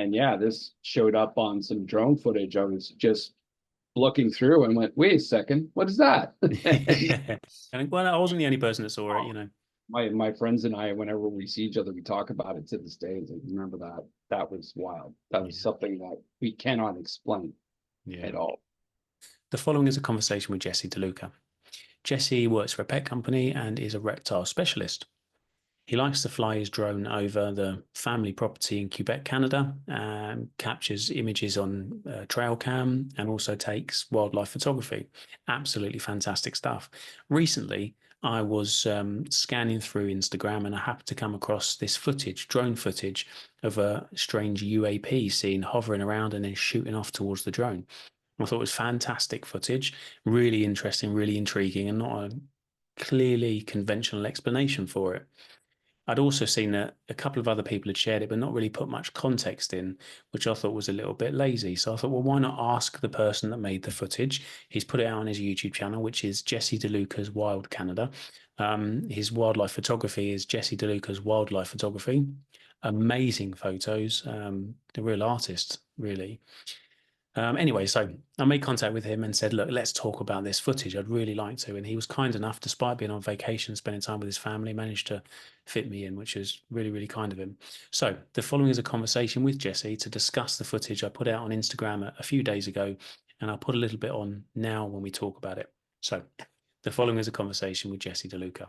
And yeah, this showed up on some drone footage. I was just looking through and went, wait a second, what is that? And And well, I wasn't the only person that saw it, you know. my friends and I, whenever we see each other, we talk about it to this day. It's like, remember that? That was wild. That was Yeah. something that we cannot explain Yeah. at all. The following is a conversation with Jesse De Luca. Jesse works for a pet company and is a reptile specialist. He likes to fly his drone over the family property in Quebec, Canada, and captures images on trail cam and also takes wildlife photography. Absolutely fantastic stuff. Recently, I was scanning through Instagram and I happened to come across this footage, drone footage of a strange UAP seen hovering around and then shooting off towards the drone. I thought it was fantastic footage, really interesting, really intriguing, and not a clearly conventional explanation for it. I'd also seen that a couple of other people had shared it, but not really put much context in, which I thought was a little bit lazy. So I thought, well, why not ask the person that made the footage? He's put it out on his YouTube channel, which is Jesse De Luca's Wild Canada. His wildlife photography is Jesse De Luca's Wildlife Photography. Amazing photos. The real artist, really. Anyway, so I made contact with him and said, look, let's talk about this footage. I'd really like to. And he was kind enough, despite being on vacation, spending time with his family, managed to fit me in, which was really, really kind of him. So the following is a conversation with Jesse to discuss the footage I put out on Instagram a few days ago. And I'll put a little bit on now when we talk about it. So the following is a conversation with Jesse De Luca.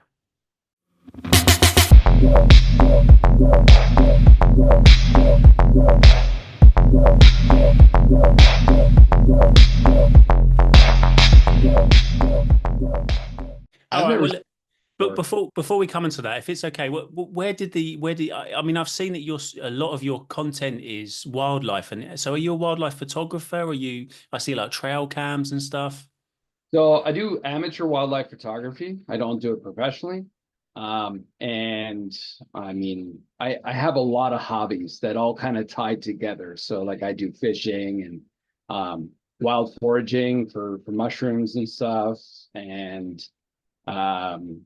All I've right. never Well, seen but before. before we come into that, if it's okay, where did I mean, I've seen that a lot of your content is wildlife, and so are you a wildlife photographer? Or I see like trail cams and stuff. So I do amateur wildlife photography. I don't do it professionally. And I mean, I have a lot of hobbies that all kind of tie together. So like I do fishing and wild foraging for mushrooms and stuff. And um,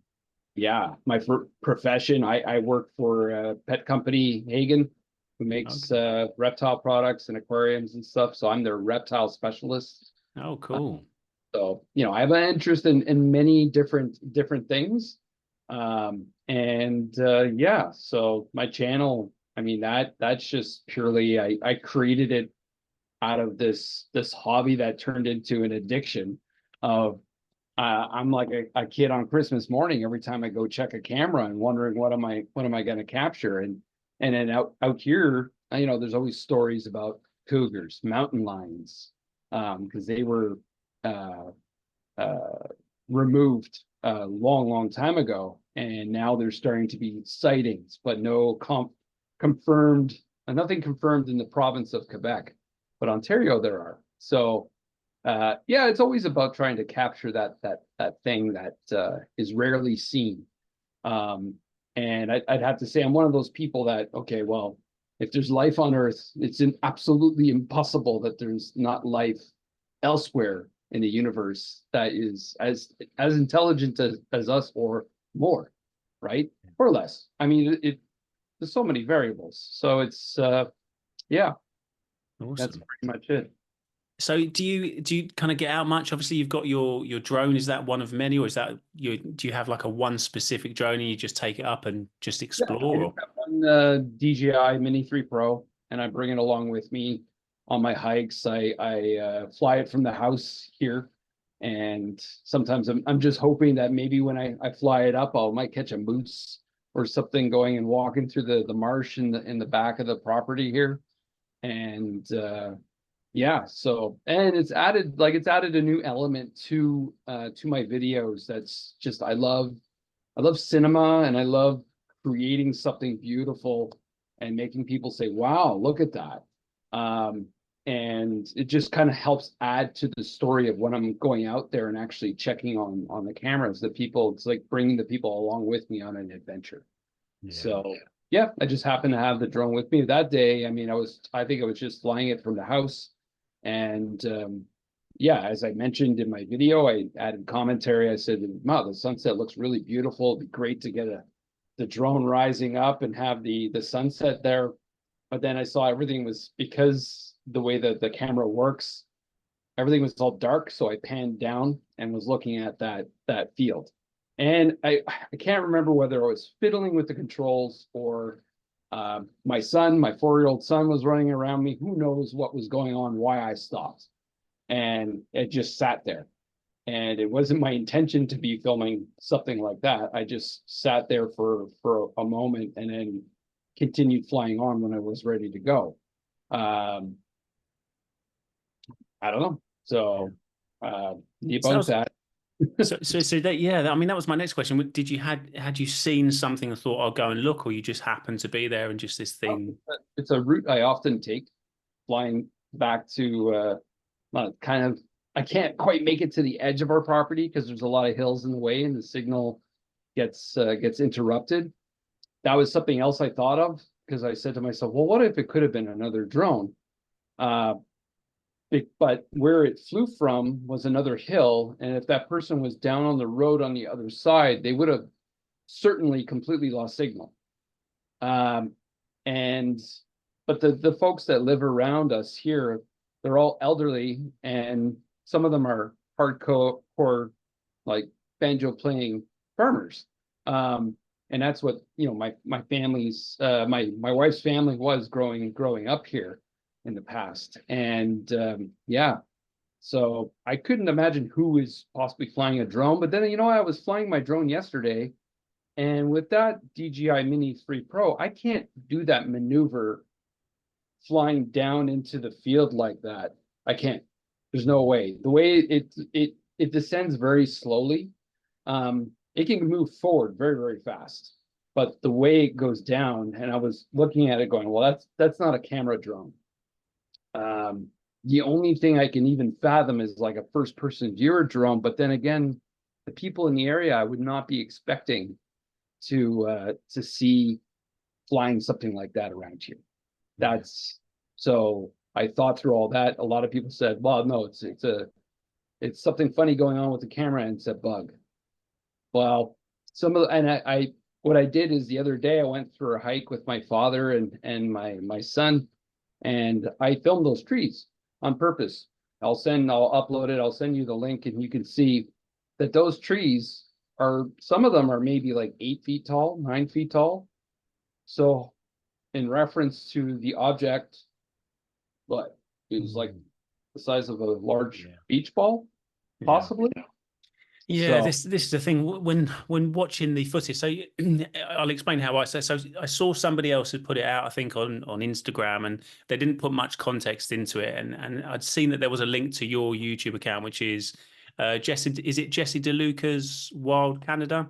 yeah, my profession, I work for a pet company, Hagen, who makes Okay. reptile products and aquariums and stuff. So I'm their reptile specialist. Oh, cool. So, I have an interest in many different things. And yeah, so my channel, I mean that's just purely I created it out of this hobby that turned into an addiction of I'm like a kid on Christmas morning every time I go check a camera and wondering what am I going to capture, and then out here, there's always stories about cougars, mountain lions, because they were uh, uh, removed a long time ago, and now there's starting to be sightings, but no confirmed, nothing confirmed in the province of Quebec, but Ontario there are. So yeah, it's always about trying to capture that thing that is rarely seen. Um, and I'd have to say I'm one of those people that, okay, well, if there's life on Earth, it's absolutely impossible that there's not life elsewhere in the universe that is as intelligent as us or more, right? Or less. I mean, there's so many variables. So it's yeah, that's Awesome. pretty much it. So do you kind of get out much? Obviously, you've got your drone. Is that one of many, or is that do you have like a one specific drone and you just take it up and just Yeah, I explore? just Or have one DJI Mini 3 Pro, and I bring it along with me on my hikes. I fly it from the house here, and sometimes I'm just hoping that maybe when I fly it up, I might catch a moose or something going and walking through the marsh in the back of the property here. And yeah, so and it's added a new element to my videos. That's just I love cinema, and I love creating something beautiful and making people say, wow, look at that. Um, and it just kind of helps add to the story of when I'm going out there and actually checking on the cameras that people, it's like bringing the people along with me on an adventure. yeah, So yeah, I just happened to have the drone with me that day. I mean, I think I was just flying it from the house. And yeah, as I mentioned in my video, I added commentary. I said, wow, the sunset looks really beautiful. It'd be great to get the drone rising up and have the sunset there. but then I saw everything was, because the way that the camera works, everything was all dark. So I panned down and was looking at that field. And I can't remember whether I was fiddling with the controls or my son, my 4-year-old son, was running around me. Who knows what was going on, why I stopped. And it just sat there. And it wasn't my intention to be filming something like that. I just sat there for a moment and then continued flying on when I was ready to go. I don't know. So debunk that. So that, yeah, I mean, that was my next question. Did you had you seen something and thought, I'll go and look, or you just happened to be there and just this thing? It's a route I often take, flying back to kind of, I can't quite make it to the edge of our property because there's a lot of hills in the way and the signal gets interrupted. That was something else I thought of, because I said to myself, well, what if it could have been another drone? But where it flew from was another hill, and if that person was down on the road on the other side, they would have certainly completely lost signal. But the folks that live around us here, they're all elderly, and some of them are hardcore, like banjo playing farmers. And that's what, you know, my family's my wife's family was growing up here in the past. And yeah, so I couldn't imagine who is possibly flying a drone. But then, you know, I was flying my drone yesterday, and with that DJI Mini 3 Pro, I can't do that maneuver flying down into the field like that. I can't. There's no way. The way it descends very slowly. It can move forward very, very fast. But the way it goes down, and I was looking at it going, well, that's not a camera drone. The only thing I can even fathom is like a first-person viewer drone. But then again, the people in the area, I would not be expecting to see flying something like that around here. That's so I thought through all that. A lot of people said, well, no, it's something funny going on with the camera, and it's a bug. Well, and what I did is the other day I went through a hike with my father and my son, and I filmed those trees on purpose. I'll upload it, I'll send you the link, and you can see that those trees some of them are maybe like 8 feet tall, 9 feet tall. So in reference to the object, but it was like the size of a large beach ball, possibly. Yeah, this is the thing when watching the footage. So I'll explain how I say. So I saw somebody else had put it out, I think on Instagram, and they didn't put much context into it. And I'd seen that there was a link to your YouTube account, which is Jesse. Is it Jesse De Luca's Wild Canada?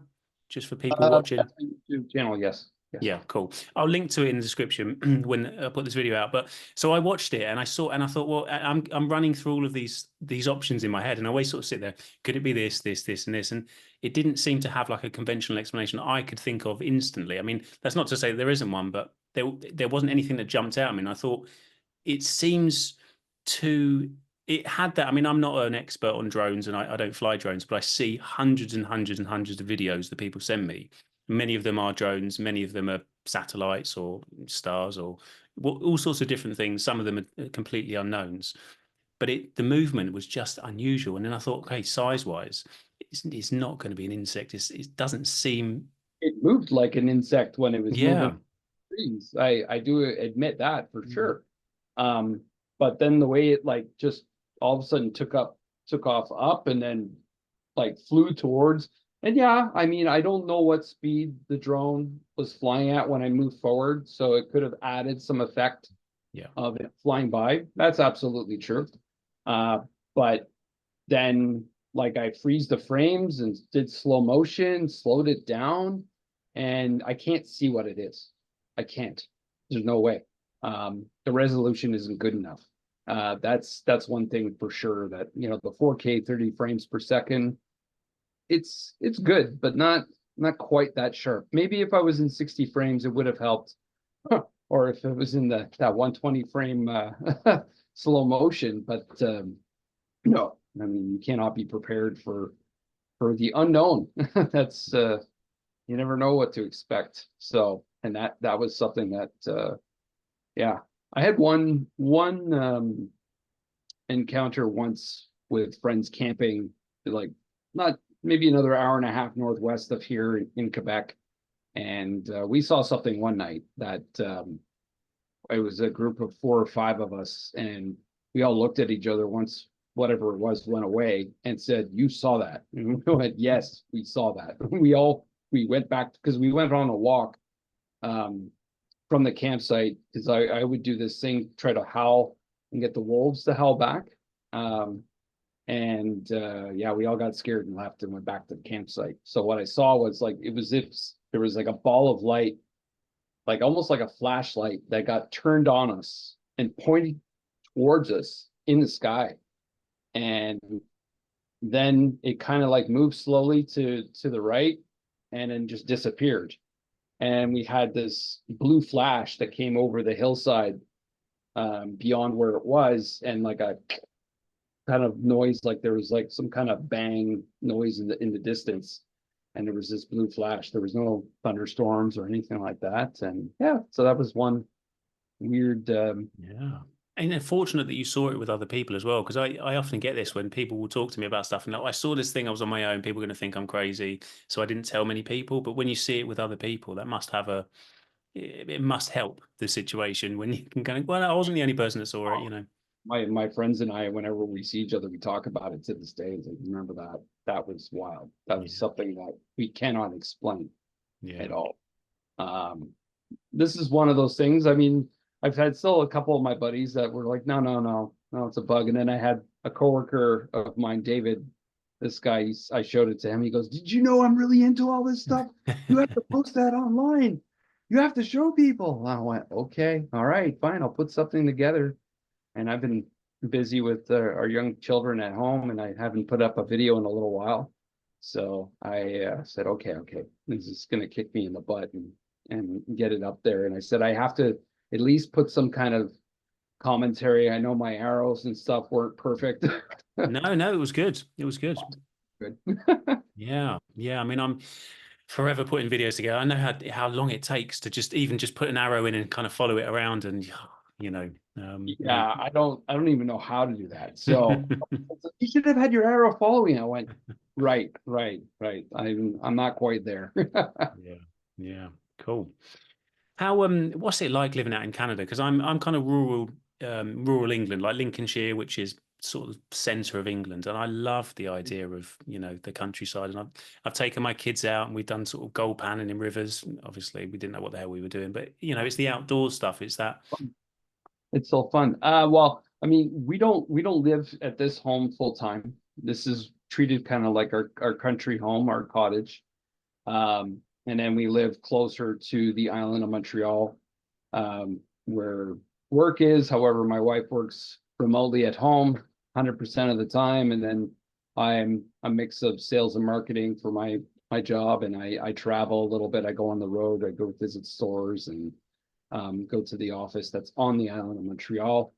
Just for people watching. That's my YouTube channel, yes. Yeah, cool. I'll link to it in the description when I put this video out. But so I watched it and I thought, well, I'm running through all of these options in my head, and I always sort of sit there. Could it be this, this, and this? And it didn't seem to have like a conventional explanation I could think of instantly. I mean, that's not to say there isn't one, but there wasn't anything that jumped out. I mean, I thought it seems to. It had that. I mean, I'm not an expert on drones, and I don't fly drones, but I see hundreds and hundreds and hundreds of videos that people send me. Many of them are drones, many of them are satellites or stars or all sorts of different things. Some of them are completely unknowns, but the movement was just unusual. And then I thought, okay, size-wise, it's not going to be an insect. It doesn't seem. It moved like an insect when it was moving. Trees. I do admit that for sure. But then the way it like just all of a sudden took off up and then like flew towards. And yeah, I mean, I don't know what speed the drone was flying at when I moved forward, so it could have added some effect of it flying by. That's absolutely true. But then, like, I freeze the frames and did slow motion, slowed it down, and I can't see what it is. I can't. There's no way. The resolution isn't good enough. That's one thing for sure, that, you know, the 4K 30 frames per second, it's good, but not quite that sharp. Maybe if I was in 60 frames, it would have helped. Or if it was in that 120 frame slow motion, but no, I mean, you cannot be prepared for the unknown. That's you never know what to expect. So, and that was something that Yeah. I had one encounter once with friends camping, like not maybe another hour and a half northwest of here in Quebec. And we saw something one night that it was a group of 4 or 5 of us, and we all looked at each other once whatever it was went away and said, "You saw that?" And we went, "Yes, we saw that." We went back because we went on a walk um, from the campsite because I would do this thing, try to howl and get the wolves to howl back. Um, and yeah, we all got scared and left and went back to the campsite. So what I saw was like it was if there was like a ball of light, like almost like a flashlight that got turned on us and pointed towards us in the sky. And then it kind of like moved slowly to the right and then just disappeared. And we had this blue flash that came over the hillside beyond where it was, and like a kind of noise, like there was like some kind of bang noise in the distance, and there was this blue flash. There was no thunderstorms or anything like that, and yeah, so that was one weird. Yeah. And then fortunate that you saw it with other people as well, because I often get this when people will talk to me about stuff and like, I saw this thing, I was on my own, people are going to think I'm crazy, so I didn't tell many people. But when you see it with other people, that must have it must help the situation when you can kind of, well, I wasn't the only person that saw it, you know. My friends and I, whenever we see each other, we talk about it to this day. Like, remember that? That was wild. That was Yeah. something that we cannot explain Yeah. at all. Um, this is one of those things. I mean, I've had still a couple of my buddies that were like, no, no, no, no, it's a bug. And then I had a coworker of mine, David. This guy, I showed it to him. He goes, "Did you know I'm really into all this stuff? You have to post that online. You have to show people." And I went, "Okay, all right, fine. I'll put something together." And I've been busy with our young children at home, and I haven't put up a video in a little while. So I said, "Okay, okay, this is going to kick me in the butt and get it up there." And I said, "I have to at least put some kind of commentary. I know my arrows and stuff weren't perfect." No, it was good. It was good. Good. Yeah. Yeah. I mean, I'm forever putting videos together. I know how long it takes to just put an arrow in and kind of follow it around and you know, Yeah, I don't even know how to do that. So you should have had your arrow following. I went, right, right, right. I'm not quite there. yeah. Yeah. Cool. How what's it like living out in Canada? Because I'm kind of rural England, like Lincolnshire, which is sort of center of England, and I love the idea of, you know, the countryside. And I've taken my kids out and we've done sort of gold panning in rivers. Obviously, we didn't know what the hell we were doing, but you know, it's the outdoor stuff. It's that. It's so fun. Well, I mean, we don't live at this home full time. This is treated kind of like our country home, our cottage. And then we live closer to the island of Montreal, where work is. However, my wife works remotely at home 100% of the time, and then I'm a mix of sales and marketing for my job, and I travel a little bit. I go on the road. I go visit stores and go to the office that's on the island of Montreal.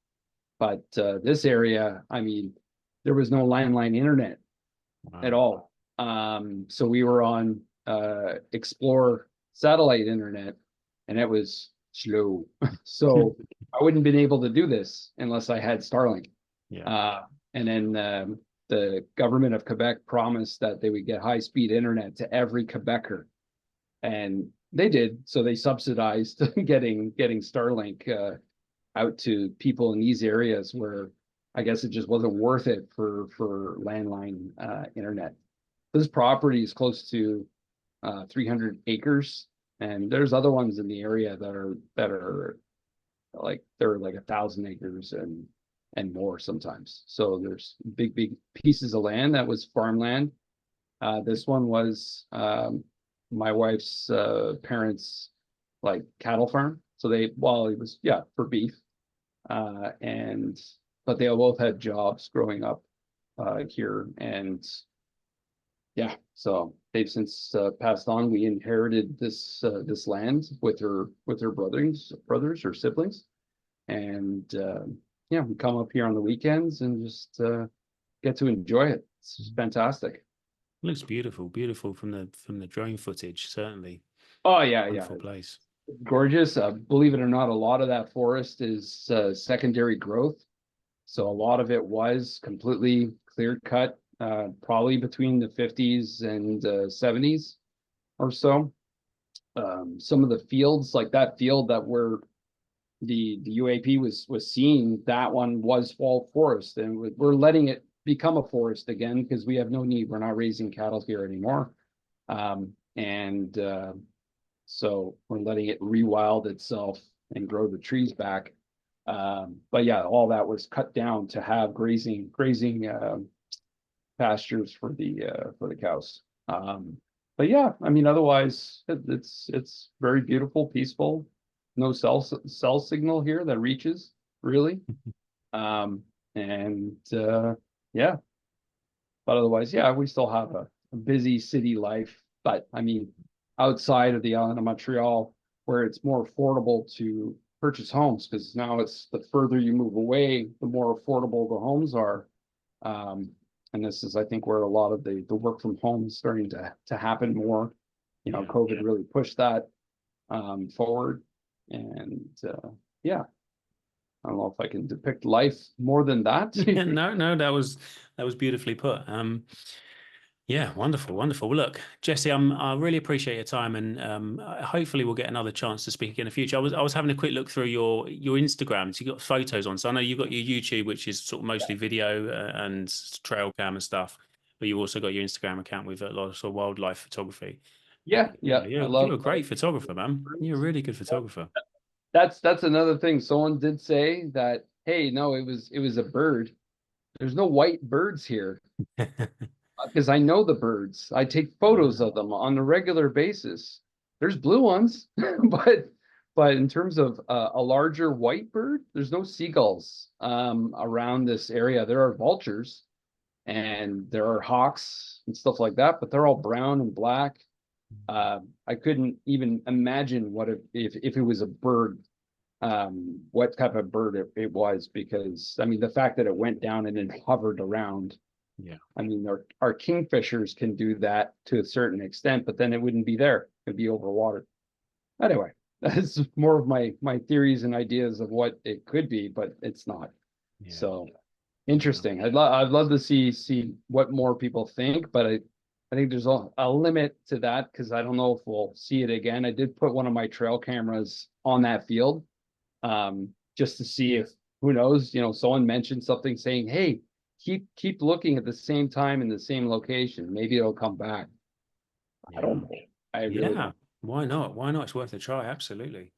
But this area, I mean, there was no landline internet at Wow. all. So we were on Explore satellite internet, and it was slow. So I wouldn't been able to do this unless I had Starlink. Yeah. Uh, and then the government of Quebec promised that they would get high-speed internet to every Quebecer, and they did. So they subsidized getting Starlink out to people in these areas where I guess it just wasn't worth it for landline internet. This property is close to 300 acres, and there's other ones in the area that are like they're like 1,000 acres and more sometimes. So there's big pieces of land that was farmland. This one was my wife's parents' like cattle farm. So well, it was, yeah, for beef. And but they both had jobs growing up here, and yeah, so they've since passed on. We inherited this land with her brothers or siblings, and yeah, we come up here on the weekends and just get to enjoy it. It's fantastic. Looks beautiful, beautiful from the drone footage, certainly. Oh yeah, yeah. Wonderful place. gorgeous. Believe it or not, a lot of that forest is secondary growth. So a lot of it was completely clear cut, probably between the 50s and 70s or so. Some of the fields, like that field that the UAP was seeing, that one was fall forest, and we're letting it become a forest again because we have no need. We're not raising cattle here anymore. And so we're letting it rewild itself and grow the trees back. But yeah, all that was cut down to have grazing pastures for the cows. But yeah, I mean, otherwise it's very beautiful, peaceful. No cell signal here that reaches really. And yeah, but otherwise, yeah, we still have a busy city life. But I mean, outside of the island of Montreal, where it's more affordable to purchase homes, because now it's the further you move away, the more affordable the homes are. And this is, I think, where a lot of the work from home is starting to happen more. You know, COVID really pushed that forward. And yeah, I don't know if I can depict life more than that. No, that was beautifully put. Yeah, wonderful. Well, look, Jesse, I really appreciate your time, and hopefully we'll get another chance to speak again in the future. I was having a quick look through your Instagram. So you got photos on. So I know you've got your YouTube, which is sort of mostly video and trail cam and stuff, but you also got your Instagram account with a lot of sort of wildlife photography. Yeah, You're a great photographer, man. You're a really good photographer. That's another thing. Someone did say that, hey, no, it was a bird. There's no white birds here. Because I know the birds. I take photos of them on a regular basis. There's blue ones, but in terms of a larger white bird, there's no seagulls around this area. There are vultures and there are hawks and stuff like that, but they're all brown and black. I couldn't even imagine what if it was a bird, what type of bird it was, because I mean the fact that it went down and then hovered around. Yeah. I mean, our kingfishers can do that to a certain extent, but then it wouldn't be there. It'd be over water. Anyway, that's more of my theories and ideas of what it could be, but it's not. Yeah. So interesting. I'd love to see what more people think, but I think there's a limit to that because I don't know if we'll see it again. I did put one of my trail cameras on that field, just to see if, who knows, you know, someone mentioned something saying, hey, keep looking at the same time in the same location. Maybe it'll come back. I don't know. Really don't. Why not? Why not? It's worth a try. Absolutely.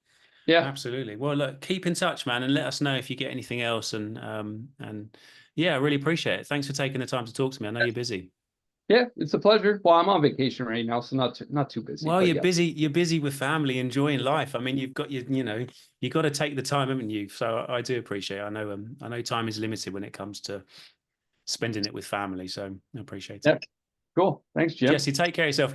Yeah. Absolutely. Well, look, keep in touch, man, and let us know if you get anything else. And yeah, I really appreciate it. Thanks for taking the time to talk to me. I know you're busy. Yeah, it's a pleasure. Well, I'm on vacation right now, so not too busy. Well, you're busy. You're busy with family, enjoying life. I mean, you've got you know, you got to take the time, haven't you? So I do appreciate it. I know time is limited when it comes to spending it with family. So I appreciate it. Cool. Thanks, Jim. Jesse, take care of yourself.